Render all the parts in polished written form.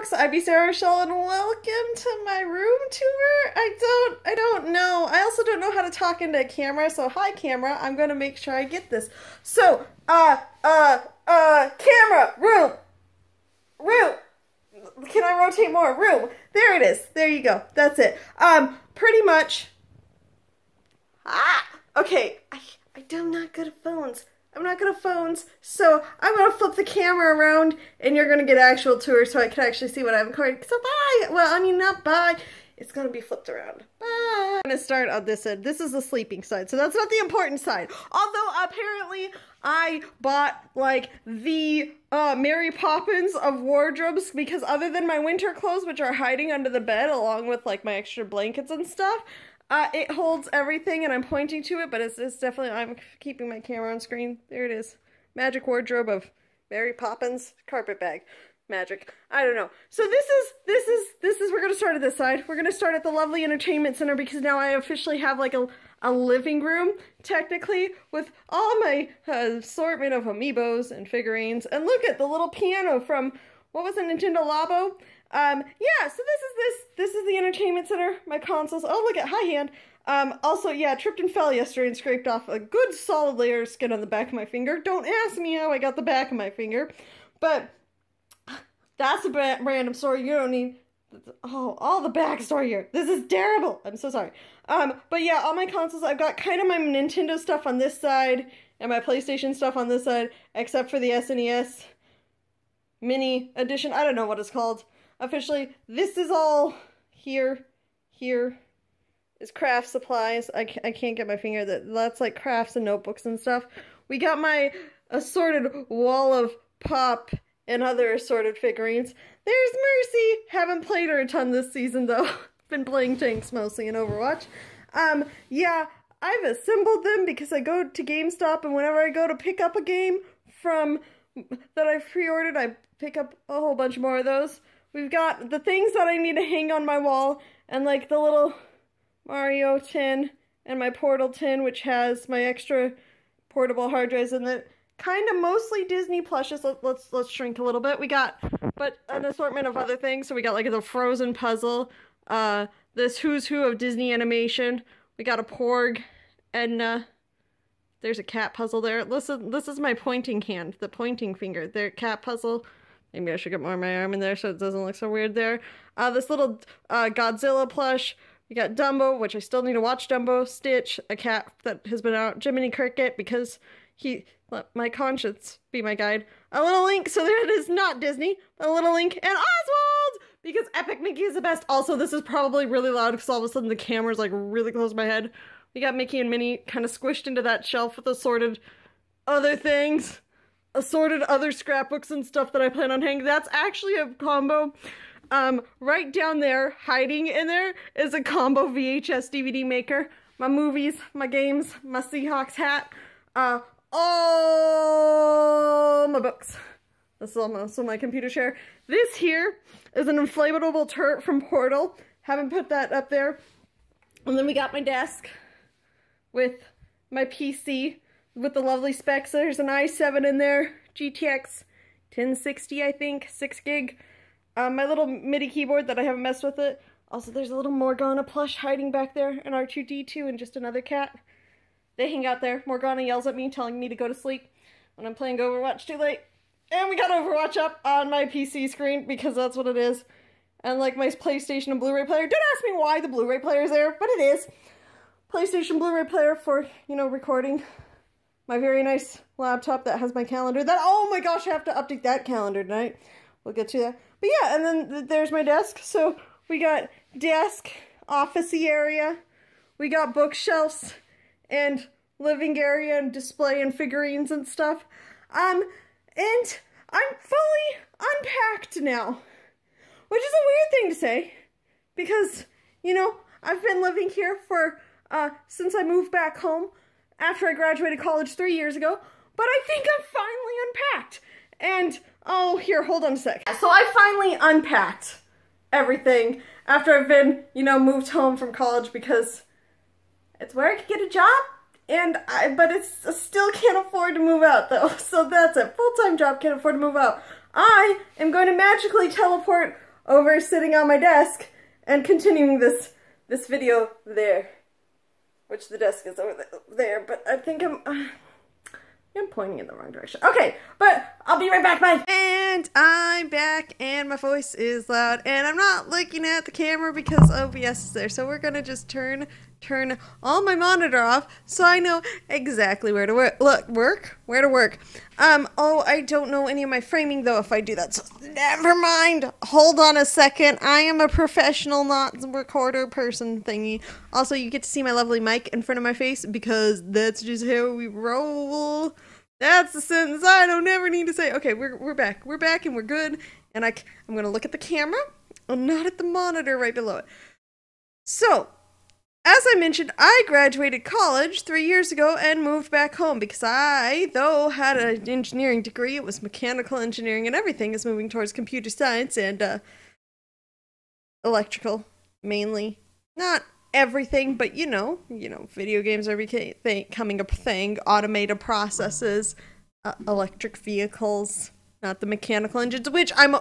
folks, I'm Sarah Rochelle and welcome to my room tour. I don't know. I also don't know how to talk into a camera, so hi camera, I'm gonna make sure I get this. So, camera, room. Can I rotate more? Room. There it is. There you go. That's it. Pretty much. Okay. I'm not good at phones. I'm not good at phones, so I'm going to flip the camera around, and you're going to get actual tour so I can actually see what I'm recording. So bye! Well, I mean, not bye. It's going to be flipped around. Bye! I'm going to start on this end. This is the sleeping side, so that's not the important side. Although, apparently, I bought, like, the Mary Poppins of wardrobes, because other than my winter clothes, which are hiding under the bed, along with, like, my extra blankets and stuff, it holds everything, and I'm pointing to it, but it's definitely, I'm keeping my camera on screen. There it is. Magic wardrobe of Mary Poppins carpet bag. Magic. I don't know. So this is, we're going to start at this side. We're going to start at the lovely entertainment center, because now I officially have, like, a living room, technically, with all my assortment of amiibos and figurines. And look at the little piano from, what was it, Nintendo Labo? Yeah, so this is the entertainment center, my consoles. Oh, look at high hand. Also, yeah, tripped and fell yesterday and scraped off a good solid layer of skin on the back of my finger. Don't ask me how I got the back of my finger, but that's a random story. You don't need, all the backstory here. This is terrible. I'm so sorry. But yeah, all my consoles, I've got kind of my Nintendo stuff on this side and my PlayStation stuff on this side, except for the SNES mini edition. I don't know what it's called. Officially, this is all here is craft supplies. I can't get my finger. That's like crafts and notebooks and stuff. We got my assorted wall of pop and other assorted figurines. There's Mercy. Haven't played her a ton this season though. Been playing tanks mostly in Overwatch. Yeah, I've assembled them because I go to GameStop, and whenever I go to pick up a game from that I've pre-ordered, I pick up a whole bunch more of those. We've got the things that I need to hang on my wall, and like the little Mario tin and my Portal tin, which has my extra portable hard drives in it. Kind of mostly Disney plushes. Let's shrink a little bit. We got, but an assortment of other things. So we got like the Frozen puzzle, this Who's Who of Disney animation. We got a Porg, and there's a cat puzzle there. Listen, this is my pointing hand, the pointing finger. There, cat puzzle. Maybe I should get more of my arm in there so it doesn't look so weird there. This little Godzilla plush. We got Dumbo, which I still need to watch Dumbo. Stitch, a cat that has been out. Jiminy Cricket, because he let my conscience be my guide. A little Link, so there it is, not Disney. A little Link, and Oswald! Because Epic Mickey is the best. Also, this is probably really loud because all of a sudden the camera's like really close to my head. We got Mickey and Minnie kind of squished into that shelf with assorted other things. Assorted other scrapbooks and stuff that I plan on hanging. That's actually a combo. Right down there, hiding in there, is a combo VHS DVD maker. My movies, my games, my Seahawks hat, all my books. This is also my computer chair. This here is an inflatable turret from Portal. Haven't put that up there. And then we got my desk with my PC. With the lovely specs. There's an i7 in there, GTX 1060, I think, 6 gig. My little MIDI keyboard that I haven't messed with it. Also, there's a little Morgana plush hiding back there, an R2-D2 and just another cat. They hang out there. Morgana yells at me, telling me to go to sleep when I'm playing Overwatch too late. And we got Overwatch up on my PC screen, because that's what it is. And like my PlayStation and Blu-ray player. Don't ask me why the Blu-ray player is there, but it is. PlayStation Blu-ray player for, you know, recording. My very nice laptop that has my calendar. That, oh my gosh, I have to update that calendar tonight. We'll get to that. But yeah, and then there's my desk. So we got desk, office-y area. We got bookshelves and living area and display and figurines and stuff. And I'm fully unpacked now. Which is a weird thing to say. Because, you know, I've been living here for, since I moved back home. After I graduated college 3 years ago, but I think I'm finally unpacked. And, oh, here, hold on a sec. So I finally unpacked everything after I've been, you know, moved home from college, because it's where I could get a job, but I still can't afford to move out though. So that's it. Full-time job, can't afford to move out. I am going to magically teleport over sitting on my desk and continuing this video there. Which the desk is over there, but I think I'm pointing in the wrong direction. Okay, but I'll be right back, bye. And I'm back, and my voice is loud, and I'm not looking at the camera because OBS is there, so we're gonna just turn all my monitor off so I know exactly where to work. Oh, I don't know any of my framing though if I do that, so never mind. Hold on a second. I am a professional, not recorder person thingy. Also, you get to see my lovely mic in front of my face because that's just how we roll. That's the sentence I don't ever need to say. Okay, we're back. We're back and we're good. And I'm gonna look at the camera and not at the monitor right below it. So, as I mentioned, I graduated college 3 years ago and moved back home because I, though had an engineering degree, it was mechanical engineering and everything is moving towards computer science and electrical, mainly. Not everything, but you know, video games are becoming a thing, automated processes, electric vehicles, not the mechanical engines, which I'm,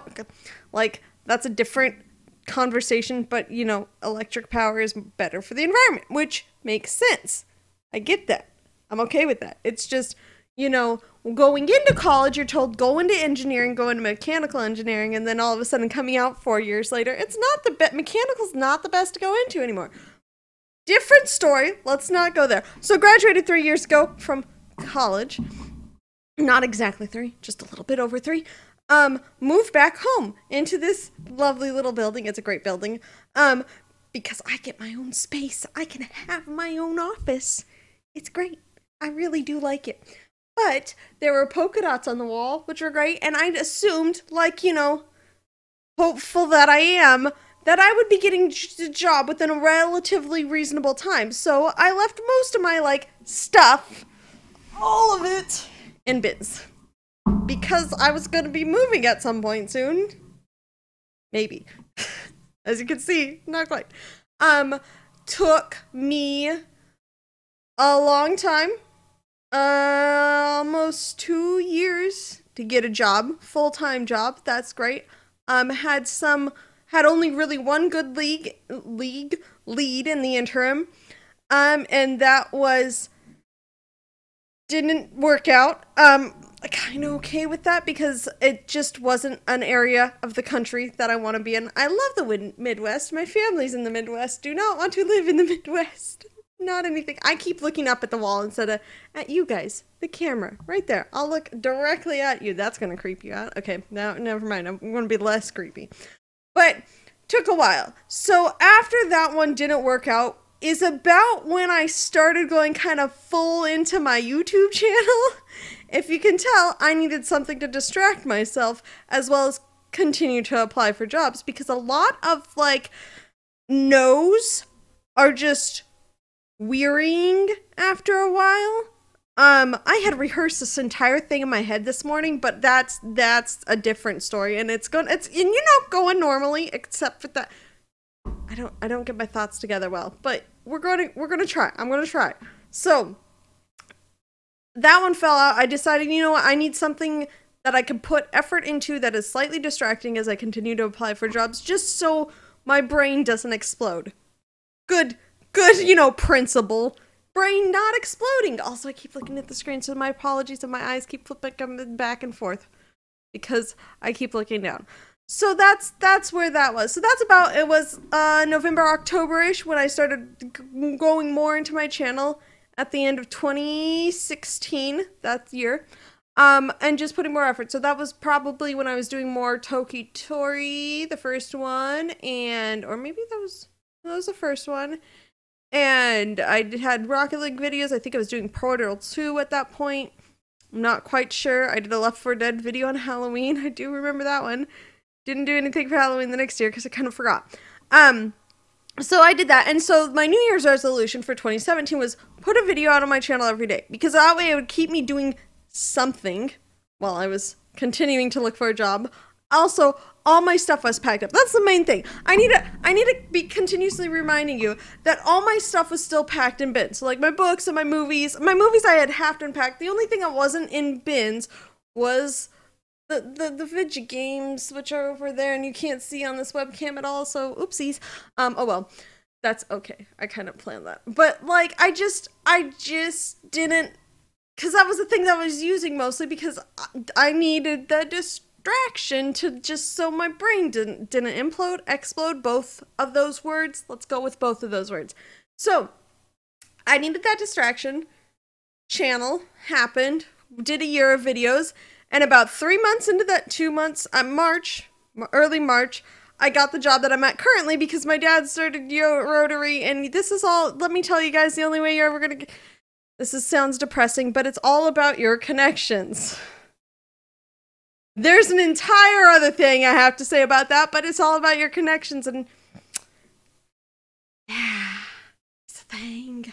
like, that's a different conversation, but you know, electric power is better for the environment, which makes sense. I get that. I'm okay with that. It's just, you know, going into college, you're told go into engineering, go into mechanical engineering, and then all of a sudden coming out 4 years later, it's not the best. Mechanical's not the best to go into anymore. Different story. Let's not go there. So graduated 3 years ago from college. Not exactly 3, just a little bit over 3. Moved back home into this lovely little building. It's a great building. Because I get my own space. I can have my own office. It's great. I really do like it. But there were polka dots on the wall, which were great, and I assumed, like, you know, hopeful that I am, that I would be getting a job within a relatively reasonable time. So I left most of my, like, stuff, all of it, in bins. Because I was going to be moving at some point soon. Maybe. As you can see, not quite. Took me a long time. Almost 2 years to get a job. Full-time job. That's great. Had only really one good lead in the interim. And that didn't work out. Kind of okay with that because it just wasn't an area of the country that I want to be in. I love the Midwest. My family's in the Midwest. Do not want to live in the Midwest. Not anything. I keep looking up at the wall instead of at you guys. The camera. Right there. I'll look directly at you. That's going to creep you out. Okay, now never mind. I'm going to be less creepy. But took a while. So after that one didn't work out is about when I started going kind of full into my YouTube channel. If you can tell, I needed something to distract myself as well as continue to apply for jobs because a lot of, like, no's are just wearying after a while. I had rehearsed this entire thing in my head this morning, but that's a different story, and it's going normally, except for that I don't get my thoughts together well, but we're gonna try. I'm gonna try. So that one fell out. I decided, you know what, I need something that I can put effort into that is slightly distracting as I continue to apply for jobs, just so my brain doesn't explode. Good, you know, principle. Brain not exploding. Also, I keep looking at the screen, so my apologies if my eyes keep flipping back and forth because I keep looking down. So that's where that was. So that's about, it was November, October-ish when I started going more into my channel at the end of 2016, that year, and just putting more effort. So that was probably when I was doing more Toki Tori, the first one, or maybe that was the first one. And I had Rocket League videos. I think I was doing Portal 2 at that point. I'm not quite sure. I did a Left 4 Dead video on Halloween. I do remember that one. Didn't do anything for Halloween the next year because I kind of forgot. So I did that. And so my New Year's resolution for 2017 was put a video out on my channel every day. Because that way it would keep me doing something while I was continuing to look for a job. Also, all my stuff was packed up. That's the main thing. I need to be continuously reminding you that all my stuff was still packed in bins. So like my books and my movies. My movies I had half unpacked. The only thing that wasn't in bins was the Vidya games, which are over there, and you can't see on this webcam at all, so oopsies. Oh well, that's okay. I kind of planned that. But, like, I just didn't, because that was the thing that I was using mostly, because I needed the distraction to just so my brain didn't implode, explode, both of those words. Let's go with both of those words. So, I needed that distraction. Channel happened, did a year of videos, and about 3 months into that, 2 months, early March, I got the job that I'm at currently because my dad started Rotary, and this is all, let me tell you guys, the only way you're ever gonna get, sounds depressing, but it's all about your connections. There's an entire other thing I have to say about that, but it's all about your connections, and yeah, it's a thing.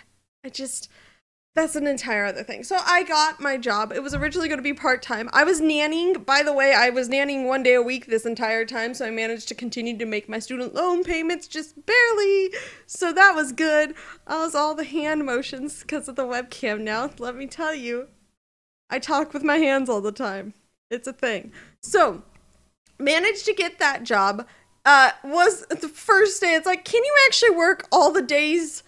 That's an entire other thing. So I got my job. It was originally going to be part-time. I was nannying. By the way, I was nannying 1 day a week this entire time, so I managed to continue to make my student loan payments just barely. So that was good. I was all the hand motions because of the webcam now. Let me tell you, I talk with my hands all the time. It's a thing. So, managed to get that job. Was the first day, it's like, can you actually work all the days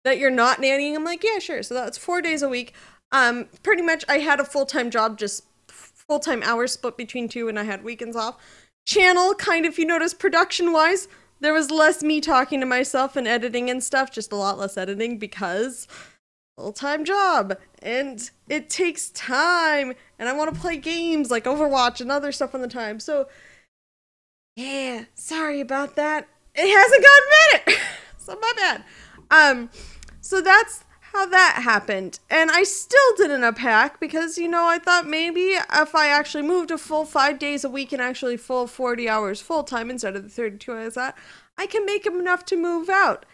that you're not nannying? I'm like, yeah, sure. So that's 4 days a week. Pretty much I had a full-time job, just full-time hours split between 2, and I had weekends off. Channel, kind of, if you notice, production-wise, there was less me talking to myself and editing and stuff, just a lot less editing because full-time job, and it takes time, and I want to play games like Overwatch and other stuff on the time. So, yeah, sorry about that. It hasn't gotten better. So my bad. So that's how that happened. And I still didn't unpack because, you know, I thought maybe if I actually moved a full 5 days a week and actually full 40 hours full time instead of the 32 hours that, I can make enough to move out.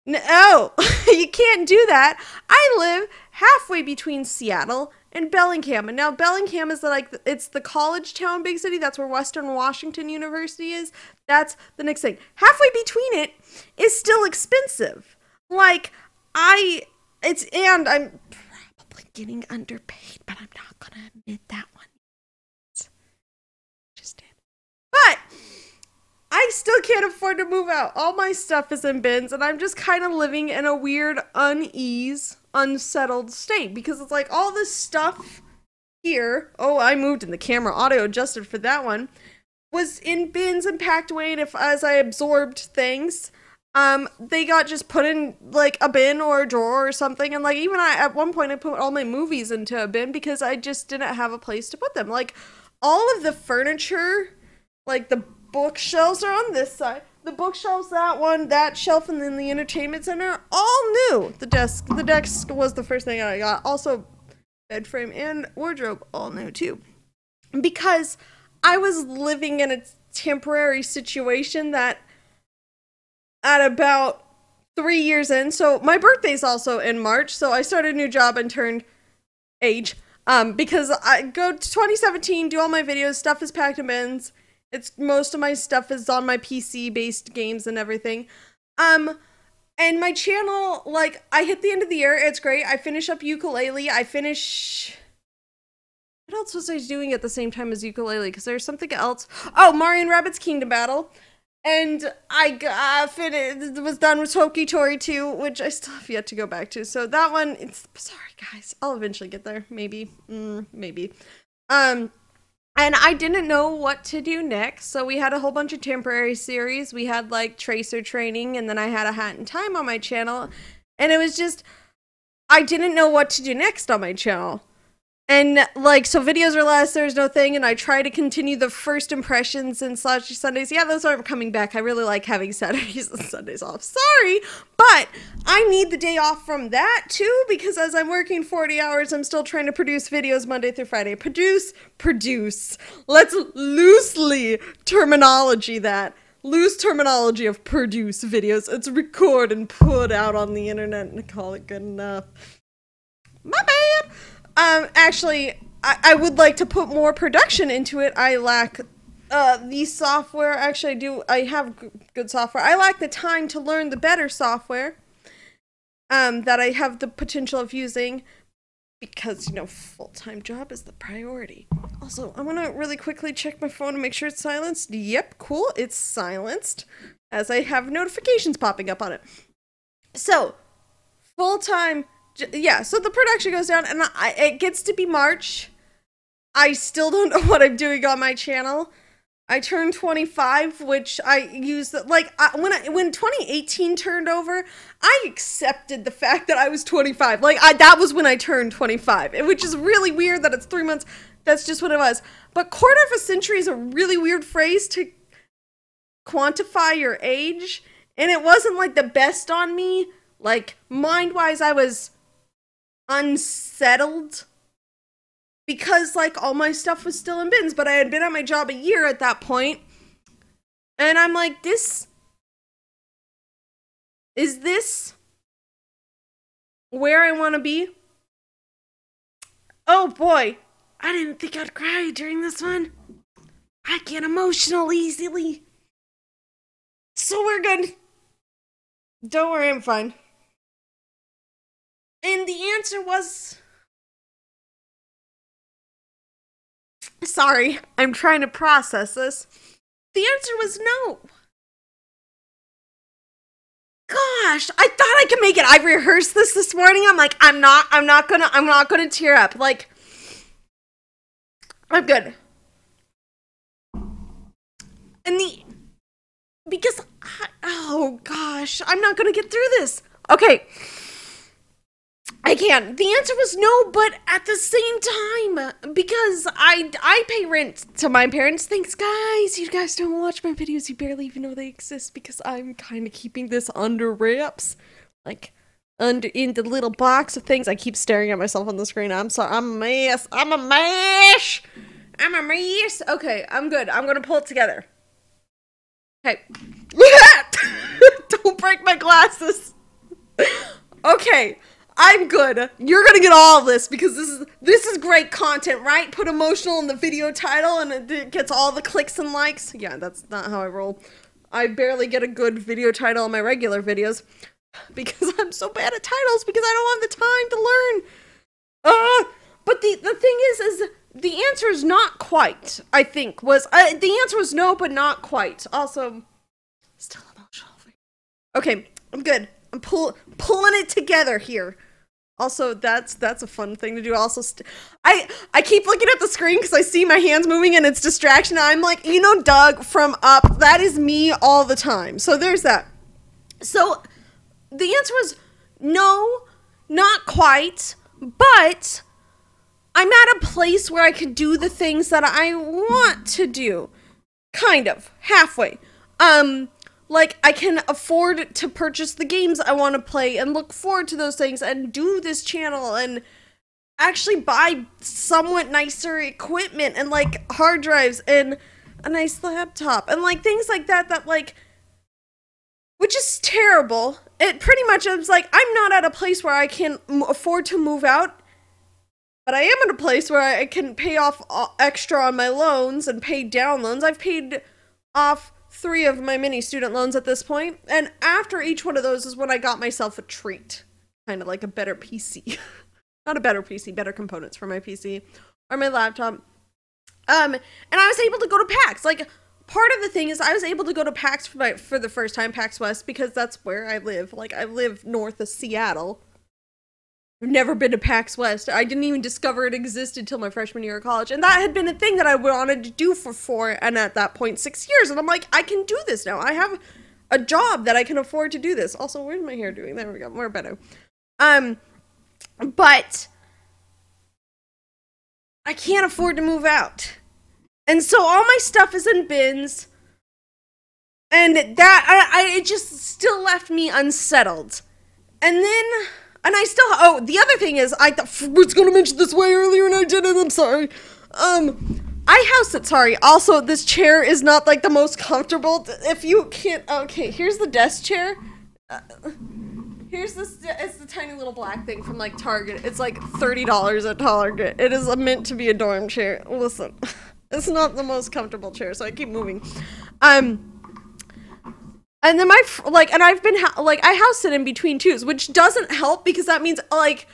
No, you can't do that. I live halfway between Seattle and Bellingham. And now Bellingham is it's the college town, big city. That's where Western Washington University is. That's the next thing. Halfway between it is still expensive. Like, and I'm probably getting underpaid, but I'm not gonna admit that one. Just did. But I still can't afford to move out. All my stuff is in bins, and I'm just kind of living in a weird unsettled state because it's like all this stuff here. Oh, I moved in the camera audio adjusted for that one. Was in bins and packed away, and as I absorbed things, they got just put in like a bin or a drawer or something. And like even at one point I put all my movies into a bin because I just didn't have a place to put them. Like all of the furniture, like the bookshelves are on this side. The bookshelves, that shelf, and then the entertainment center, all new. The desk was the first thing I got. Also, bed frame and wardrobe, all new too. Because I was living in a temporary situation that at about 3 years in, so my birthday's also in March, so I started a new job and turned age. Because I go to 2017, do all my videos, stuff is packed in bins. Most of my stuff is on my PC-based games and everything. And my channel, like, I hit the end of the year, it's great. I finish up ukulele, what else was I doing at the same time as ukulele? Because there's something else. Oh, Mario and Rabbids Kingdom Battle. And I was done with Toki-Tori 2, which I still have yet to go back to. So that one, sorry guys, I'll eventually get there. Maybe. Maybe. And I didn't know what to do next, so we had a whole bunch of temporary series. We had, like, Tracer training, and then I had a Hat in Time on my channel. And it was just, I didn't know what to do next on my channel. And, like, so videos are less, there's no thing, and I try to continue the first impressions and Slashy Sundays. Yeah, those aren't coming back. I really like having Saturdays and Sundays off. Sorry, but I need the day off from that, too, because as I'm working 40 hours, I'm still trying to produce videos Monday through Friday. Produce. Let's loosely terminology that. Loose terminology of produce videos. It's record and put out on the internet and call it good enough. My bad. Actually, I would like to put more production into it. I lack, the software. Actually, I have good software. I lack the time to learn the better software, that I have the potential of using. because, you know, full-time job is the priority. Also, I want to really quickly check my phone to make sure it's silenced. Yep, cool, it's silenced, as I have notifications popping up on it. So, full-time, yeah, so the production goes down, and it gets to be March. I still don't know what I'm doing on my channel. I turned 25, which I used, like, when 2018 turned over, I accepted the fact that I was 25. Like, that was when I turned 25, which is really weird that it's 3 months. That's just what it was. But quarter of a century is a really weird phrase to quantify your age, and it wasn't, like, the best on me. Like, mind-wise, I was unsettled. Because, like, all my stuff was still in bins, but I had been at my job a year at that point. And I'm like, is this where I want to be? Oh boy, I didn't think I'd cry during this one. I get emotional easily. So we're good. Don't worry, I'm fine. And the answer was... Sorry, I'm trying to process this. The answer was no. Gosh, I thought I could make it. I rehearsed this morning. I'm like, I'm not gonna tear up. Like, I'm good. And oh gosh, I'm not gonna get through this. Okay. I can't. The answer was no, but at the same time, because I pay rent to my parents. Thanks, guys. You guys don't watch my videos. You barely even know they exist because I'm kind of keeping this under wraps. Like, in the little box of things. I keep staring at myself on the screen. I'm sorry. I'm a mess. I'm a mess. I'm a mess. Okay, I'm good. I'm going to pull it together. Okay. Don't break my glasses. Okay. I'm good. You're gonna get all of this because this is great content, right? Put emotional in the video title and it gets all the clicks and likes. Yeah, that's not how I roll. I barely get a good video title on my regular videos because I'm so bad at titles because I don't have the time to learn. But the thing is the answer is not quite, I think, was, the answer was no, but not quite. Also, still emotional. Okay, I'm good. I'm pulling it together here. Also, that's a fun thing to do. Also, I keep looking at the screen because I see my hands moving and it's distraction. I'm like, you know, Doug from Up. That is me all the time. So there's that. So the answer was no, not quite. But I'm at a place where I could do the things that I want to do. Kind of. Halfway. Like, I can afford to purchase the games I want to play and look forward to those things and do this channel and actually buy somewhat nicer equipment and, like, hard drives and a nice laptop and, like, things like that, like, which is terrible. It pretty much is like, I'm not at a place where I can afford to move out, but I am at a place where I can pay off extra on my loans and pay down loans. I've paid off 3 of my mini student loans at this point, and after each one of those is when I got myself a treat. Kind of like a better PC. Not a better PC, better components for my PC or my laptop. And I was able to go to PAX. Like, part of the thing is I was able to go to PAX for the first time, PAX West, because that's where I live. Like, I live north of Seattle. I've never been to PAX West. I didn't even discover it existed till my freshman year of college. And that had been a thing that I wanted to do for 4, and at that point, 6 years. And I'm like, I can do this now. I have a job that I can afford to do this. Also, where's my hair doing? There we go. More better. But I can't afford to move out. And so all my stuff is in bins. And that, it just still left me unsettled. And then... And I still, oh, the other thing is, I was going to mention this way earlier and I didn't, I'm sorry. I house it, sorry. Also, this chair is not, like, the most comfortable. If you can't, okay, here's the desk chair. Here's this, it's the tiny little black thing from, like, Target. It's, like, $30 at Target. It is meant to be a dorm chair. Listen, it's not the most comfortable chair, so I keep moving. And then and I've been, I house it in between twos, which doesn't help because that means, like,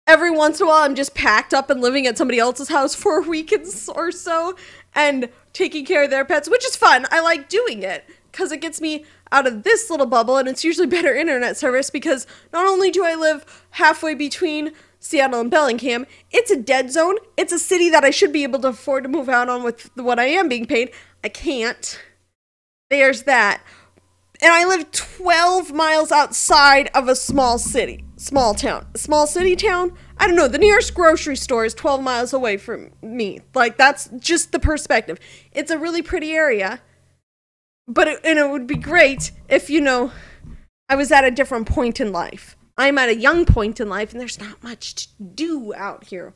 every once in a while I'm just packed up and living at somebody else's house for a week or so and taking care of their pets, which is fun. I like doing it because it gets me out of this little bubble, and it's usually better internet service because not only do I live halfway between Seattle and Bellingham, it's a dead zone. It's a city that I should be able to afford to move out on with what I am being paid. I can't. There's that. And I live 12 miles outside of a small city. Small town. Small city town? I don't know. The nearest grocery store is 12 miles away from me. Like, that's just the perspective. It's a really pretty area. But it would be great if, you know, I was at a different point in life. I'm at a young point in life, and there's not much to do out here.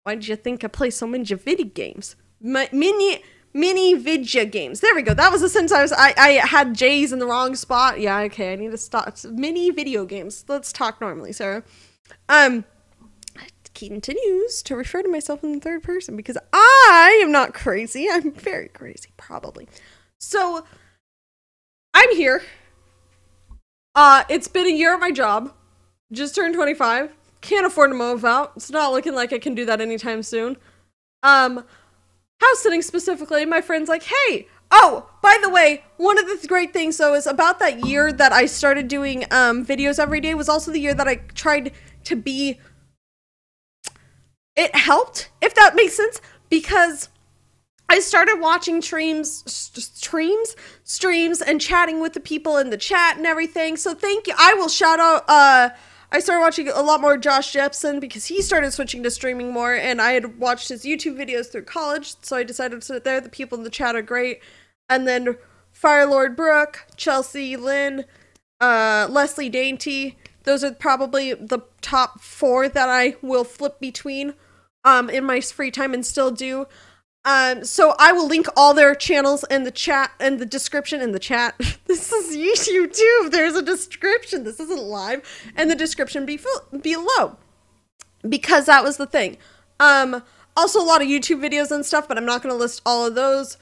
Why did you think I play so many video games? Mini video games. There we go. That was the sentence I had J's in the wrong spot. Yeah, okay. I need to stop. Mini video games. Let's talk normally, Sarah. Continues to refer to myself in the third person because I am not crazy. I'm very crazy, probably. So, I'm here. It's been a year at my job. Just turned 25. Can't afford to move out. It's not looking like I can do that anytime soon. House sitting specifically, my friend's like, hey, oh, by the way, one of the great things, though, is about that year that I started doing videos every day was also the year that I tried to be, it helped, if that makes sense, because I started watching streams and chatting with the people in the chat and everything, so thank you. I will shout out, I started watching a lot more Josh Jepson because he started switching to streaming more, and I had watched his YouTube videos through college, so I decided to sit there. The people in the chat are great. And then Firelord Brooke, Chelsea Lynn, Leslie Dainty. Those are probably the top 4 that I will flip between in my free time and still do. So I will link all their channels in the chat and the description in the chat. This is YouTube. There's a description. This isn't live. And the description below. Because that was the thing. Also a lot of YouTube videos and stuff, but I'm not going to list all of those.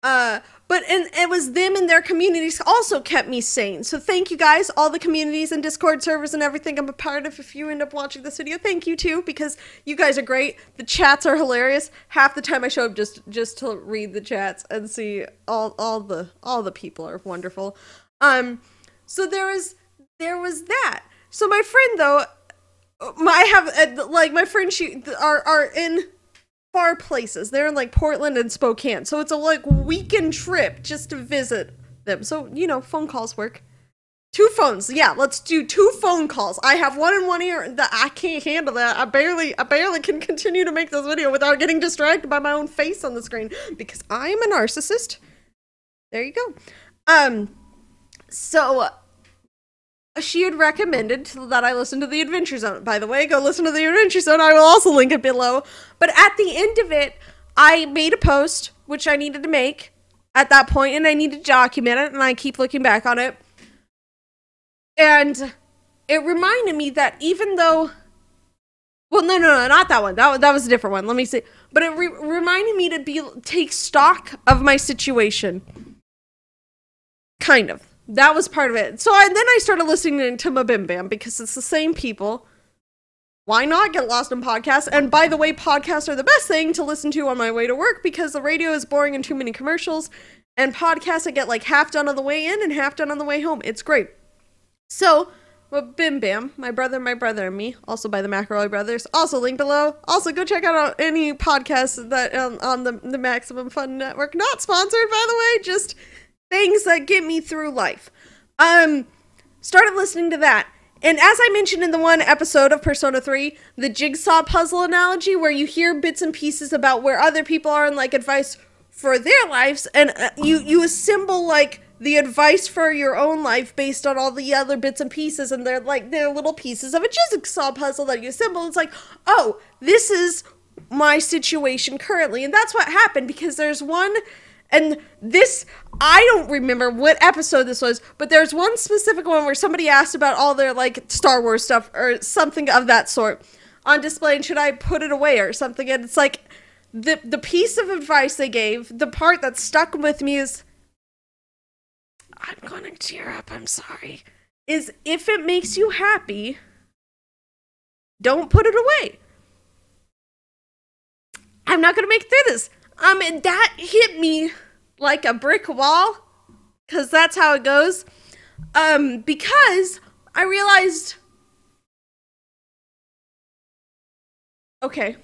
But it was them and their communities also kept me sane. So thank you guys, all the communities and Discord servers and everything I'm a part of. If you end up watching this video, thank you too, because you guys are great. The chats are hilarious. Half the time I show up just to read the chats and see all the people are wonderful. So there was that. So my friend though, I have like my friend are in far places. They're in like Portland and Spokane. So it's a like weekend trip just to visit them. So, you know, phone calls work. 2 phones. Yeah, let's do 2 phone calls. I have one in one ear. I can't handle that. I barely can continue to make this video without getting distracted by my own face on the screen because I'm a narcissist. There you go. So she had recommended that I listen to The Adventure Zone. By the way, go listen to The Adventure Zone. I will also link it below. But at the end of it, I made a post, which I needed to make at that point, and I need to document it, and I keep looking back on it. And it reminded me that even though... Well, no, not that one. That was a different one. Let me see. But it reminded me to take stock of my situation. Kind of. That was part of it. So then I started listening to Mabim Bam because it's the same people. Why not get lost in podcasts? And by the way, podcasts are the best thing to listen to on my way to work because the radio is boring and too many commercials. And podcasts I get like half done on the way in and half done on the way home. It's great. So, Mabim Bam, my brother and me, also by the McElroy Brothers. Also link below. Also go check out any podcasts that on the Maximum Fun Network. Not sponsored, by the way, just things that get me through life. Started listening to that. And as I mentioned in the one episode of Persona 3, the jigsaw puzzle analogy where you hear bits and pieces about where other people are and like advice for their lives, and you assemble like the advice for your own life based on all the other bits and pieces, and they're little pieces of a jigsaw puzzle that you assemble. It's like, oh, this is my situation currently. And that's what happened because there's one... And this, I don't remember what episode this was, but there's one specific one where somebody asked about all their, like, Star Wars stuff or something of that sort on display, and should I put it away or something? And it's like, the piece of advice they gave, the part that stuck with me is, I'm gonna tear up, I'm sorry, is if it makes you happy, Don't put it away. I'm not gonna make it through this. And that hit me like a brick wall, because that's how it goes. Because I realized, okay,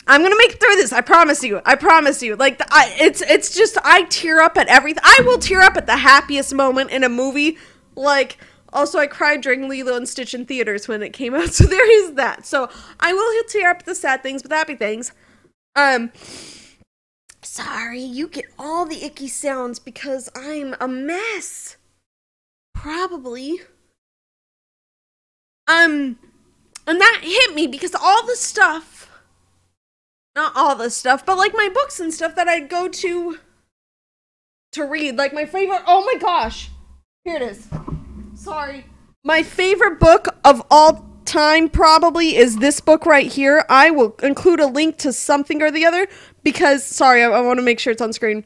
I'm gonna make it through this. I promise you. I promise you. Like, it's just, I tear up at everything. I will tear up at the happiest moment in a movie. Like, also, I cried during Lilo and Stitch in theaters when it came out, so there is that. So I will tear up at the sad things, but the happy things. Sorry, you get all the icky sounds because I'm a mess. Probably. And that hit me because all the stuff, not all the stuff, but like my books and stuff that I'd go to read, like my favorite, oh my gosh, here it is. Sorry. My favorite book of all time probably is this book right here. I will include a link to something or the other because, sorry, I want to make sure it's on screen.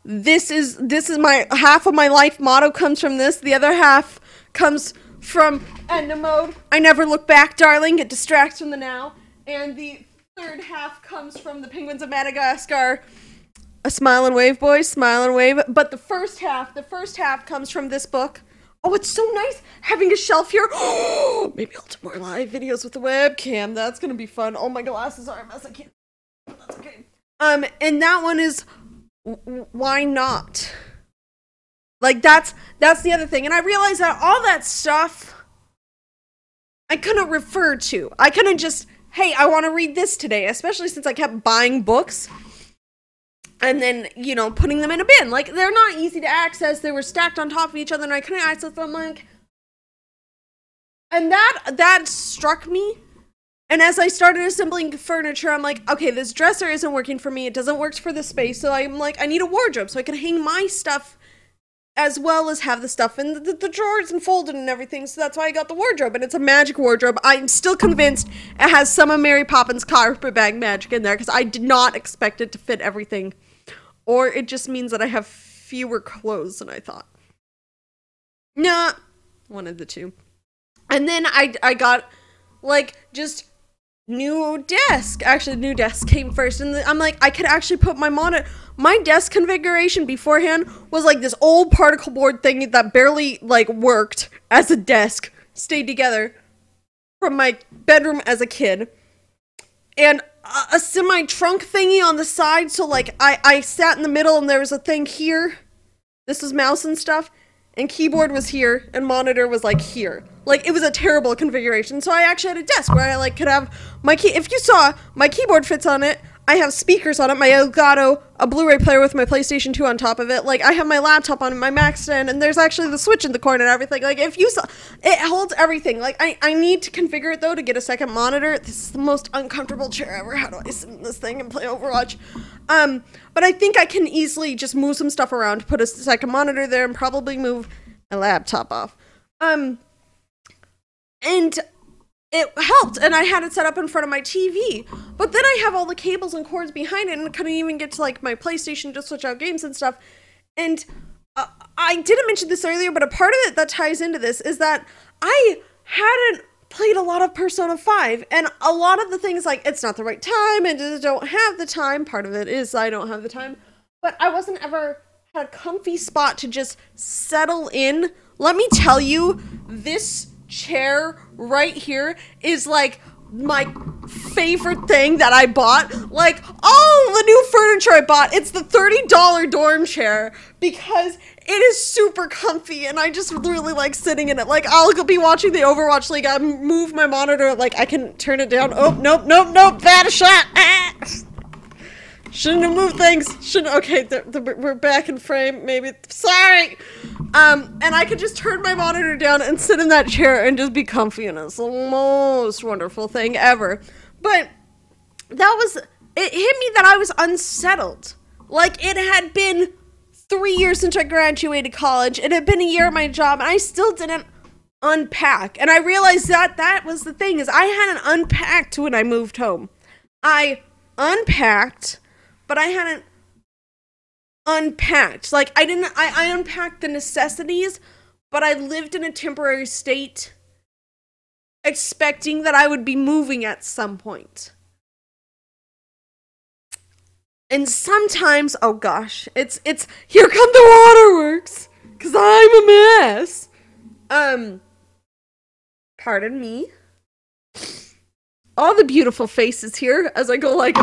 This is my, half of my life motto comes from this. The other half comes from Edna Mode. I never look back, darling. It distracts from the now. And the third half comes from the Penguins of Madagascar. A smile and wave, boys, smile and wave. But the first half comes from this book. Oh, it's so nice having a shelf here. Oh, maybe I'll do more live videos with the webcam. That's gonna be fun. Oh, my glasses are a mess. I can't. That's okay. And that one is why not? Like, that's the other thing. And I realized that all that stuff I couldn't refer to. I couldn't just, hey, I want to read this today, especially since I kept buying books and then, you know, putting them in a bin. Like, they're not easy to access. They were stacked on top of each other and I couldn't access them. Like, and that struck me. And as I started assembling furniture, I'm like, okay, this dresser isn't working for me. It doesn't work for the space. So I'm like, I need a wardrobe so I can hang my stuff as well as have the stuff in the drawers and folded and everything. So that's why I got the wardrobe. And it's a magic wardrobe. I'm still convinced it has some of Mary Poppins carpet bag magic in there because I did not expect it to fit everything. Or it just means that I have fewer clothes than I thought. Nah, one of the two. And then I got, like, just new desk. Actually, the new desk came first. And I'm like, I could actually put my monitor. My desk configuration beforehand was like this old particle board thing that barely, like, worked as a desk. Stayed together from my bedroom as a kid. And a semi-trunk thingy on the side, so, like, I sat in the middle and there was a thing here. This was mouse and stuff. And keyboard was here, and monitor was, like, here. Like, it was a terrible configuration, so I actually had a desk where I, like, could have my key. If you saw, my keyboard fits on it. I have speakers on it, my Elgato, a Blu-ray player with my PlayStation 2 on top of it. Like, I have my laptop on it, my Mac stand, and there's actually the Switch in the corner and everything. Like, if you saw, it holds everything. Like, I need to configure it, though, to get a second monitor. This is the most uncomfortable chair ever. How do I sit in this thing and play Overwatch? But I think I can easily just move some stuff around, put a second monitor there, and probably move my laptop off. And it helped, and I had it set up in front of my TV. But then I have all the cables and cords behind it, and I couldn't even get to, like, my PlayStation to switch out games and stuff. And I didn't mention this earlier, but a part of it that ties into this is that I hadn't played a lot of Persona 5, and a lot of the things, like, it's not the right time, and I don't have the time. Part of it is I don't have the time. But I wasn't ever had a comfy spot to just settle in. Let me tell you, this chair right here is like my favorite thing that I bought. Like, all the new furniture I bought, it's the $30 dorm chair because it is super comfy and I just really like sitting in it. Like, I'll be watching the Overwatch League, I move my monitor, like I can turn it down. Oh, nope, bad shot. Ah! Shouldn't have moved things. Okay, we're back in frame, maybe. Sorry! And I could just turn my monitor down and sit in that chair and just be comfy, and it's the most wonderful thing ever. But it hit me that I was unsettled. Like, it had been 3 years since I graduated college. It had been a year at my job, and I still didn't unpack. And I realized that was the thing, is I hadn't unpacked when I moved home. I unpacked, but I hadn't unpacked. Like, I unpacked the necessities, but I lived in a temporary state expecting that I would be moving at some point. And sometimes, oh gosh, it's here come the waterworks, cause I'm a mess. Pardon me. All the beautiful faces here as I go like,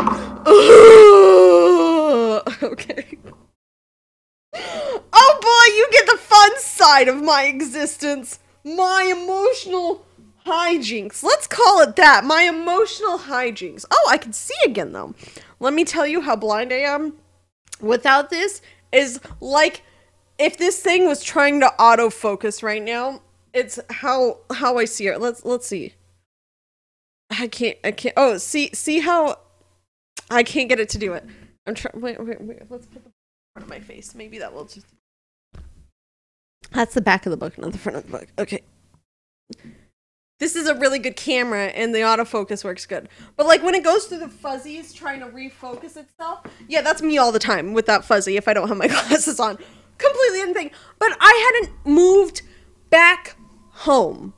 okay. Oh boy, you get the fun side of my existence. My emotional hijinks. Let's call it that. My emotional hijinks. Oh, I can see again though. Let me tell you how blind I am. Without this is like if this thing was trying to autofocus right now. It's how I see it. Let's see. I can't. Oh, see how I can't get it to do it. I'm trying. Wait. Let's put the front of my face. Maybe that will just. That's the back of the book, not the front of the book. Okay. This is a really good camera, and the autofocus works good. But like when it goes through the fuzzies, trying to refocus itself. Yeah, that's me all the time with that fuzzy. If I don't have my glasses on, completely different thing. But I hadn't moved back home.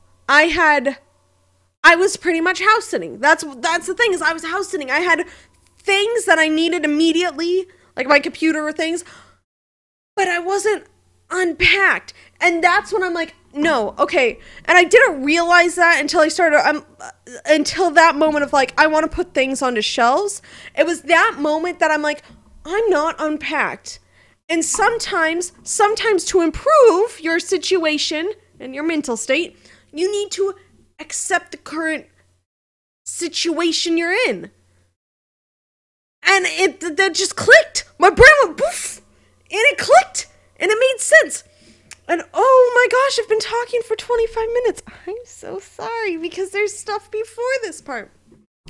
I was pretty much house sitting. That's the thing, is I was house sitting. I had things that I needed immediately, like my computer or things, but I wasn't unpacked. And that's when I'm like, no, okay. And I didn't realize that until I started, until that moment of like, I want to put things onto shelves. It was that moment that I'm like, I'm not unpacked. And sometimes to improve your situation and your mental state, you need to accept the current situation you're in. And that just clicked. My brain went poof, and it clicked, and it made sense. And oh my gosh, I've been talking for 25 minutes. I'm so sorry, because there's stuff before this part.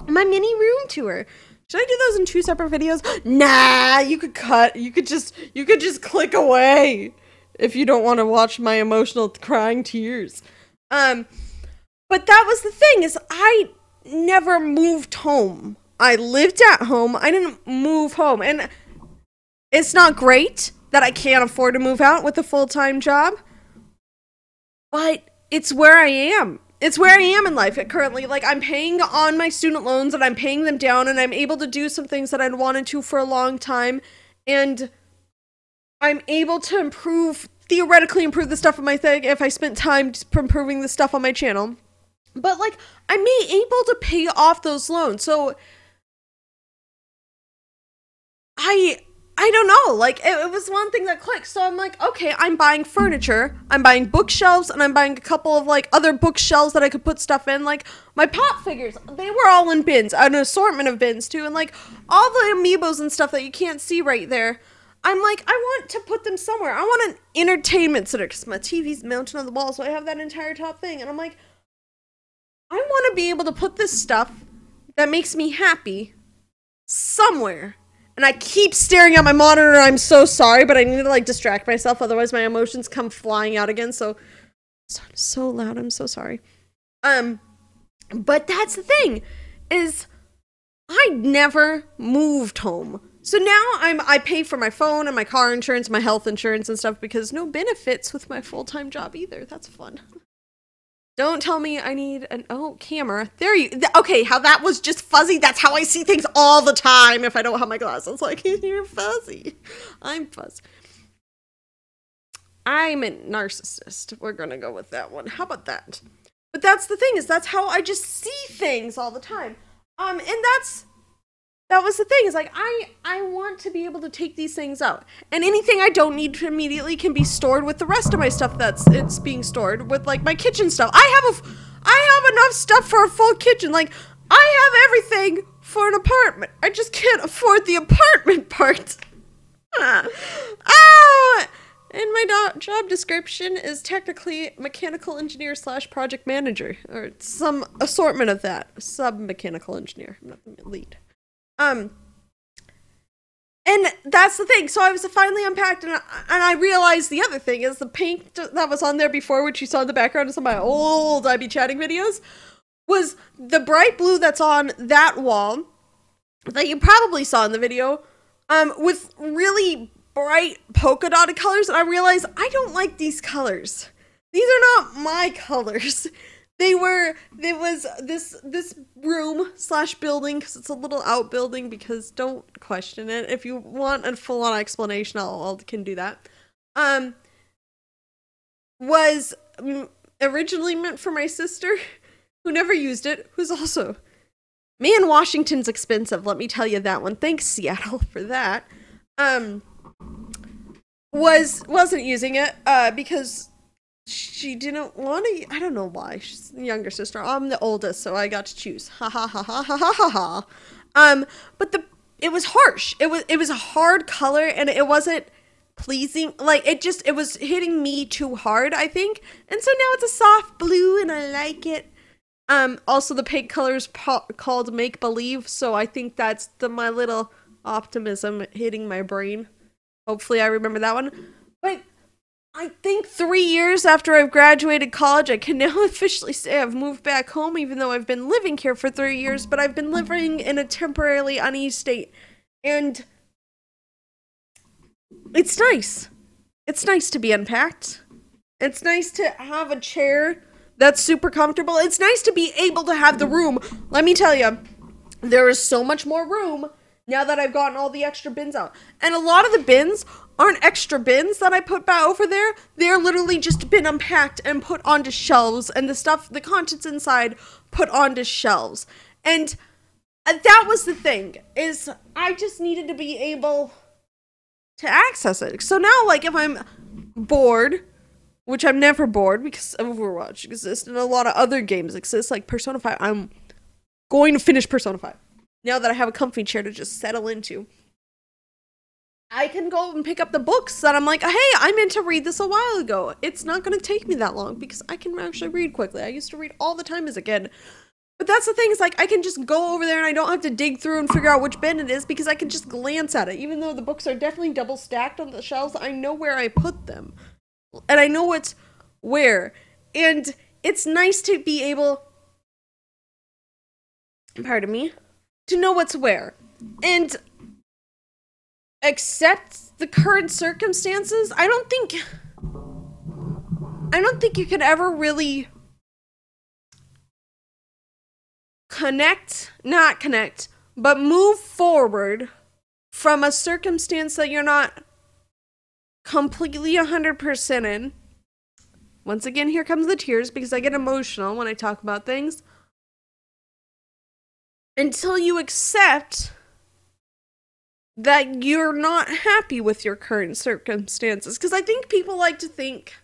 My mini room tour. Should I do those in 2 separate videos? Nah, you could cut. You could just click away if you don't want to watch my emotional crying tears. But that was the thing, is I never moved home. I lived at home. I didn't move home. And it's not great that I can't afford to move out with a full-time job, but it's where I am. It's where I am in life currently. Like, I'm paying on my student loans, and I'm paying them down, and I'm able to do some things that I'd wanted to for a long time, and I'm able to theoretically improve the stuff on my thing if I spent time improving the stuff on my channel. But, like, I'm able to pay off those loans. So, I don't know. Like, it was one thing that clicked. So I'm like, okay, I'm buying furniture. I'm buying bookshelves, and I'm buying a couple of, like, other bookshelves that I could put stuff in. Like, my pop figures, they were all in bins. An assortment of bins, too. And, like, all the amiibos and stuff that you can't see right there. I'm like, I want to put them somewhere. I want an entertainment center, because my TV's mounted on the wall, so I have that entire top thing. And I'm like, I want to be able to put this stuff that makes me happy somewhere. And I keep staring at my monitor. I'm so sorry, but I need to like distract myself. Otherwise my emotions come flying out again. So I'm so loud. I'm so sorry. But that's the thing, is I never moved home. So now I pay for my phone and my car insurance, my health insurance and stuff, because no benefits with my full-time job either. That's fun. Don't tell me I need an, camera. Okay, how that was just fuzzy. That's how I see things all the time if I don't have my glasses. Like, you're fuzzy. I'm fuzzy. I'm a narcissist. We're gonna go with that one. How about that? But that's the thing, is that's how I just see things all the time. And that was the thing, is like, I want to be able to take these things out. And anything I don't need to immediately can be stored with the rest of my stuff it's being stored with, like, my kitchen stuff. I have enough stuff for a full kitchen. Like, I have everything for an apartment. I just can't afford the apartment part. And my job description is technically mechanical engineer / project manager, or some assortment of that. Sub-mechanical engineer. I'm not the lead. And that's the thing. So I was finally unpacked, and I realized the other thing is the paint that was on there before, which you saw in the background of some of my old IB chatting videos, was the bright blue that's on that wall that you probably saw in the video, with really bright polka dotted colors. And I realized I don't like these colors. These are not my colors. there was this room slash building, because it's a little outbuilding, because don't question it. If you want a full-on explanation, I'll can do that. Was originally meant for my sister, who never used it, who's also, man, Washington's expensive, let me tell you that one. Thanks, Seattle, for that. Wasn't using it, because she didn't want to. I don't know why. She's the younger sister. I'm the oldest, so I got to choose. Ha ha ha ha ha ha ha ha. But it was harsh. It was a hard color, and it wasn't pleasing. Like, it was hitting me too hard, I think. And so now it's a soft blue, and I like it. Also the paint color is called Make Believe, so I think that's my little optimism hitting my brain. Hopefully I remember that one. But I think 3 years after I've graduated college, I can now officially say I've moved back home, even though I've been living here for 3 years, but I've been living in a temporarily uneasy state. And it's nice. It's nice to be unpacked. It's nice to have a chair that's super comfortable. It's nice to be able to have the room. Let me tell you, there is so much more room now that I've gotten all the extra bins out. And a lot of the bins aren't extra bins that I put back over there. They're literally just been unpacked and put onto shelves, and the contents inside put onto shelves. And that was the thing, is I just needed to be able to access it. So now, like, if I'm bored, which I'm never bored because Overwatch exists and a lot of other games exist, like Persona 5, I'm going to finish Persona 5. Now that I have a comfy chair to just settle into, I can go and pick up the books that I'm like, hey, I meant to read this a while ago. It's not going to take me that long because I can actually read quickly. I used to read all the time as a kid. But that's the thing, is like, I can just go over there and I don't have to dig through and figure out which bin it is because I can just glance at it. Even though the books are definitely double stacked on the shelves, I know where I put them. And I know what's where. And it's nice to be able, pardon me, to know what's where. And accept the current circumstances. I don't think you could ever really not connect, but move forward from a circumstance that you're not completely 100% in. Once again, here comes the tears because I get emotional when I talk about things. Until you accept that you're not happy with your current circumstances. Because I think people like to think,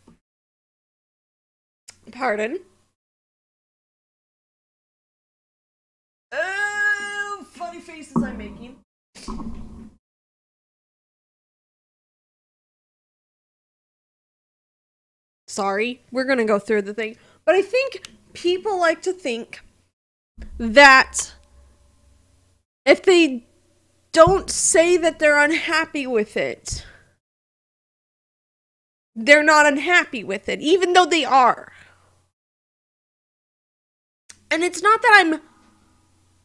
pardon, oh, funny faces I'm making. Sorry, we're gonna go through the thing. But I think people like to think that if they don't say that they're unhappy with it, they're not unhappy with it, even though they are. And it's not that I'm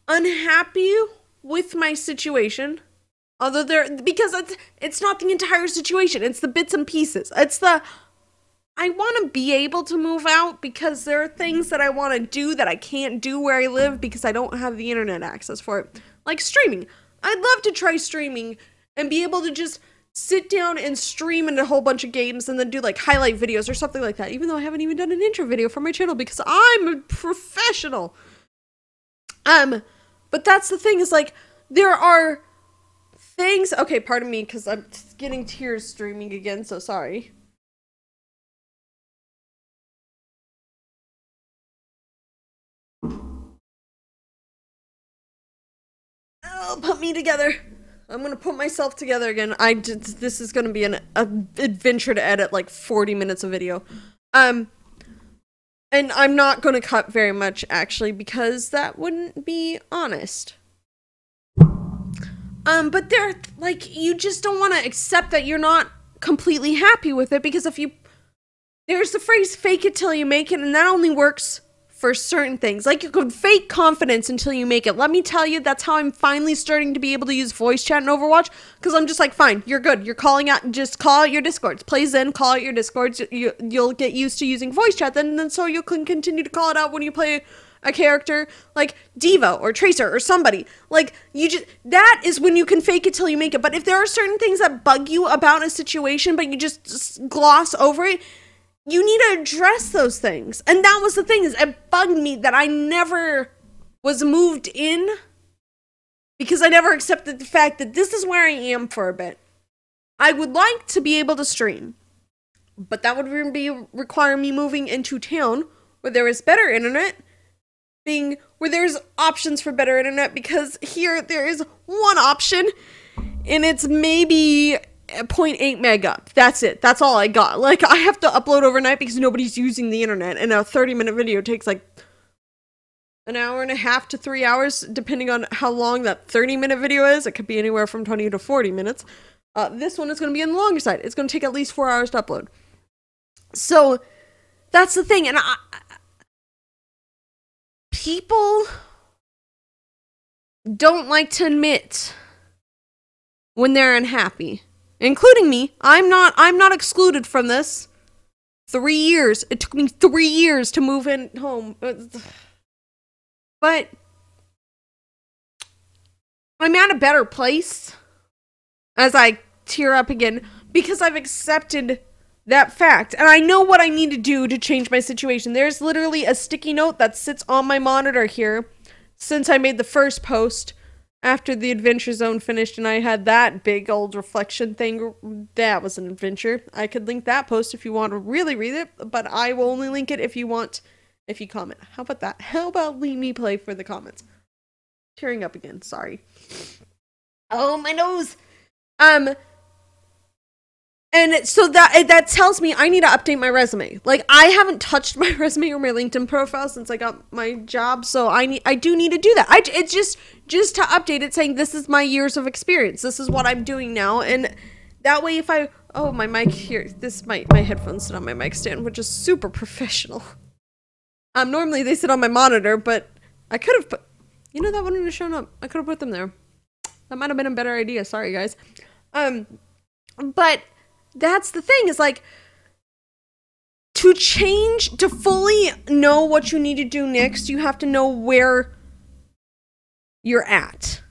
unhappy with my situation, because it's not the entire situation. It's the bits and pieces. I want to be able to move out because there are things that I want to do that I can't do where I live because I don't have the internet access for it. Like streaming. I'd love to try streaming and be able to just sit down and stream into a whole bunch of games and then do like highlight videos or something like that, even though I haven't even done an intro video for my channel because I'm a professional. But that's the thing, is like, there are things, okay, pardon me, because I'm getting tears streaming again, so sorry. Oh, put me together. I'm gonna put myself together again. This is gonna be an adventure to edit like 40 minutes of video. And I'm not gonna cut very much, actually, because that wouldn't be honest. But you just don't want to accept that you're not completely happy with it, because there's the phrase, fake it till you make it, and that only works for certain things. Like, you can fake confidence until you make it. Let me tell you, that's how I'm finally starting to be able to use voice chat in Overwatch, because I'm just like, fine, you're good. You're calling out, just call out your Discords. Play Zen, call out your Discords. You'll get used to using voice chat, then so you can continue to call it out when you play a character like Devo or Tracer or somebody. Like, that is when you can fake it till you make it. But if there are certain things that bug you about a situation, but you just gloss over it, you need to address those things. And that was the thing, is it bugged me that I never was moved in, because I never accepted the fact that this is where I am for a bit. I would like to be able to stream, but that would require me moving into town where there is better internet, where there's options for better internet, because here there is one option and it's maybe 0.8 meg up. That's it. That's all I got. Like, I have to upload overnight because nobody's using the internet, and a 30-minute video takes like an hour and a half to 3 hours, depending on how long that 30-minute video is. It could be anywhere from 20 to 40 minutes. This one is going to be on the longer side. It's going to take at least 4 hours to upload. So that's the thing. And people don't like to admit when they're unhappy, including me. I'm not excluded from this. 3 years. It took me 3 years to move in home. But I'm at a better place as I tear up again, because I've accepted that fact, and I know what I need to do to change my situation. There's literally a sticky note that sits on my monitor here since I made the first post after the Adventure Zone finished, and I had that big old reflection thing. That was an adventure. I could link that post if you want to really read it, but I will only link it if you comment. How about that? How about leave me play for the comments? Tearing up again, sorry. Oh, my nose! And so that tells me I need to update my resume. Like, I haven't touched my resume or my LinkedIn profile since I got my job, so I do need to do that. It's just to update it, saying this is my years of experience. This is what I'm doing now, and that way if my mic here, my headphones sit on my mic stand, which is super professional. Normally they sit on my monitor, but I could have put, that wouldn't have shown up. I could have put them there. That might have been a better idea. Sorry, guys. But that's the thing, is like, to fully know what you need to do next, you have to know where you're at.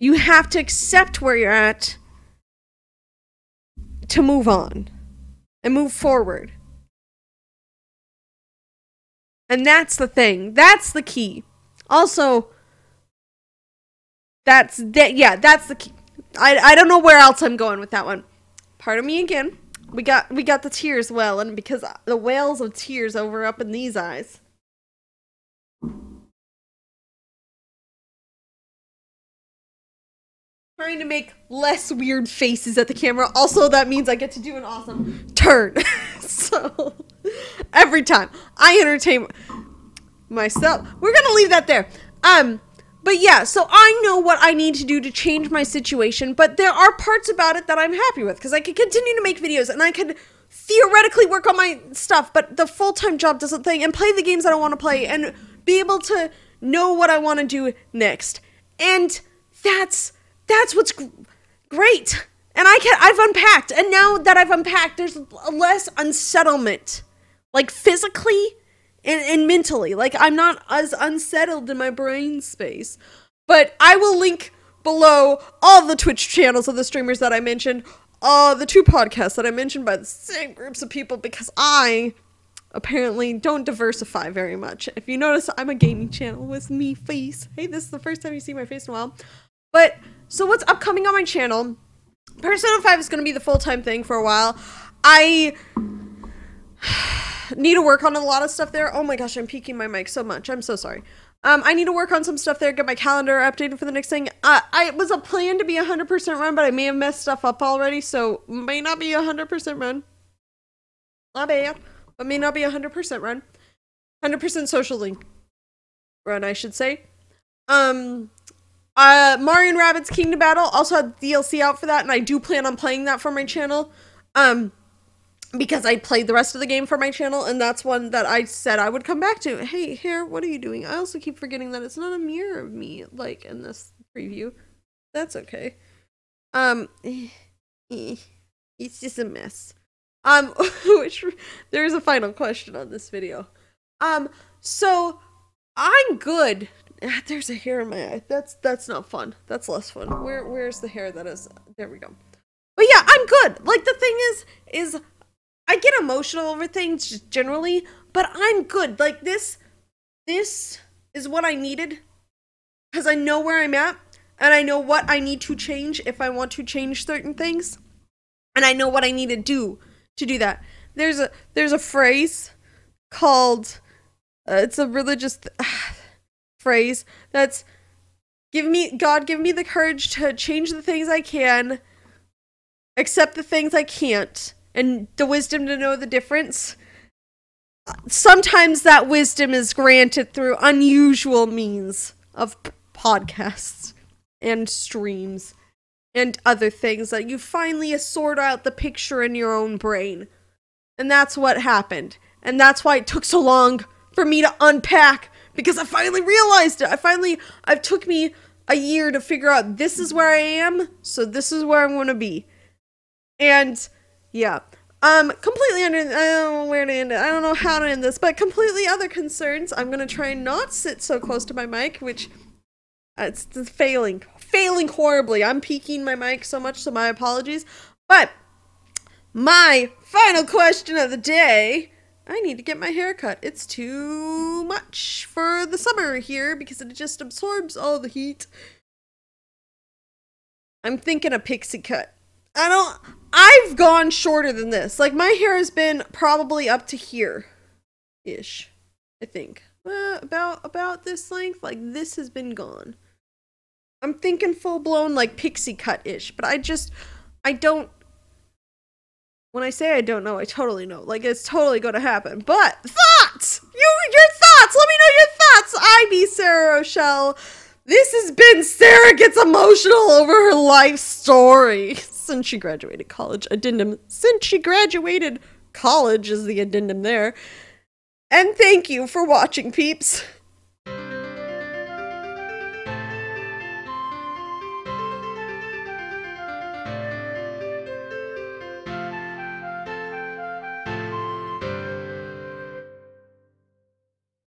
You have to accept where you're at to move on and move forward. And that's the thing. That's the key. Also, that's the key. I don't know where else I'm going with that one. Pardon me again. We got the tears welling, because the whales of tears over up in these eyes. Trying to make less weird faces at the camera. Also, that means I get to do an awesome turn. So, every time I entertain myself. We're gonna leave that there. But yeah, so I know what I need to do to change my situation, but there are parts about it that I'm happy with, because I could continue to make videos, and I could theoretically work on my stuff, but the full-time job doesn't thing, and play the games that I want to play, and be able to know what I want to do next. And that's what's great. And I've unpacked, and now that I've unpacked, there's less unsettlement, like physically and mentally. Like, I'm not as unsettled in my brain space. But I will link below all the Twitch channels of the streamers that I mentioned, the 2 podcasts that I mentioned by the same groups of people, because I apparently don't diversify very much. If you notice, I'm a gaming channel with me face. Hey, this is the first time you see my face in a while. But, so what's upcoming on my channel? Persona 5 is going to be the full-time thing for a while. I need to work on a lot of stuff there. Oh my gosh, I'm peeking my mic so much. I'm so sorry. I need to work on some stuff there, get my calendar updated for the next thing. It was a plan to be 100% run, but I may have messed stuff up already, so may not be 100% run. Not bad, but may not be 100% run. 100% socially run, I should say. Mario & Rabbids Kingdom Battle also had DLC out for that, and I do plan on playing that for my channel. because I played the rest of the game for my channel, and that's one that I said I would come back to. Hey, hair, what are you doing? I also keep forgetting that it's not a mirror of me, like, in this preview. That's okay. It's just a mess. There's a final question on this video. So, I'm good. There's a hair in my eye. That's not fun. That's less fun. Where's the hair that is? There we go. But yeah, I'm good. Like, the thing is I get emotional over things just generally, but I'm good. Like, this is what I needed, because I know where I'm at, and I know what I need to change if I want to change certain things, and I know what I need to do that. There's a phrase called, it's a religious phrase that's, God give me the courage to change the things I can, accept the things I can't, and the wisdom to know the difference. Sometimes that wisdom is granted through unusual means of podcasts and streams and other things that you finally sort out the picture in your own brain. And that's what happened. And that's why it took so long for me to unpack, because I finally realized it. It took me a year to figure out, this is where I am, so this is where I'm going to be. And yeah, completely I don't know where to end it. I don't know how to end this, but completely other concerns. I'm gonna try and not sit so close to my mic, which it's failing horribly. I'm peeking my mic so much, so my apologies. But my final question of the day: I need to get my hair cut. It's too much for the summer here because it just absorbs all the heat. I'm thinking a pixie cut. I've gone shorter than this. Like, my hair has been probably up to here-ish, I think. About this length. Like, this has been gone. I'm thinking full-blown, like, pixie cut-ish. But I don't... When I say I don't know, I totally know. Like, it's totally gonna happen. But, thoughts! Your thoughts! Let me know your thoughts! I be Sarah Rochelle. This has been Sarah Gets Emotional over her life story. Since she graduated college. Addendum. Since she graduated college is the addendum there. And thank you for watching, peeps.